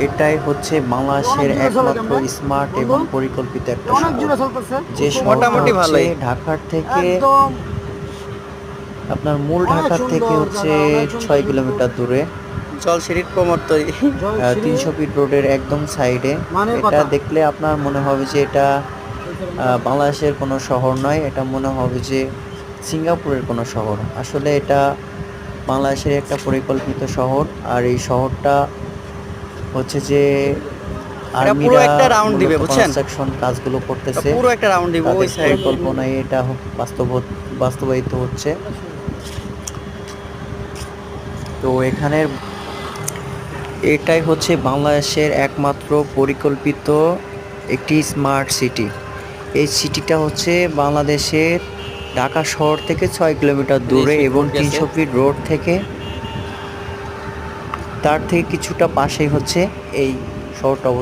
এটাই হচ্ছে বাংলাদেশের একমাত্র স্মার্ট এবং পরিকল্পিত একটা শহর, যে শহরটা মোটামুটি হচ্ছে ভালোই। ঢাকার থেকে আপনার মূল অনেক ঢাকার থেকে সুন্দর হচ্ছে জায়গা, অনেক সুন্দর 6 কিলোমিটার দূরে, জলসিঁড়ির কোমর তৈরি। 300 ফিট রোডের একদম সাইডে। মানে এটা কথা দেখলে আপনার মনে হবে যে এটা বাংলাদেশের কোনো শহর নয়, এটা মনে হবে যে সিঙ্গাপুরের কোনো শহর। আসলে এটা বাংলাদেশের একটা পরিকল্পিত শহর, আর এই শহরটা হচ্ছে যে এটা পুরো আর্মিরা একটা রাউন্ড দিবে, মূলত বুঝছেন? কনস্ট্রাকশন কাজগুলো এটা করতেছে, পুরো একটা রাউন্ড দিব ওই তাদের সাইড। পরিকল্পনায় এটা বাস্তবায়িত হচ্ছে। তো এখানের এটাই হচ্ছে বাংলাদেশের একমাত্র পরিকল্পিত একটি স্মার্ট সিটি। এই সিটিটা হচ্ছে বাংলাদেশের ঢাকা শহর থেকে 6 কিলোমিটার দূরে এবং 300 ফিট রোড থেকে, তার থেকে কিছুটা পাশেই হচ্ছে এই শহরটা অবস্থিত।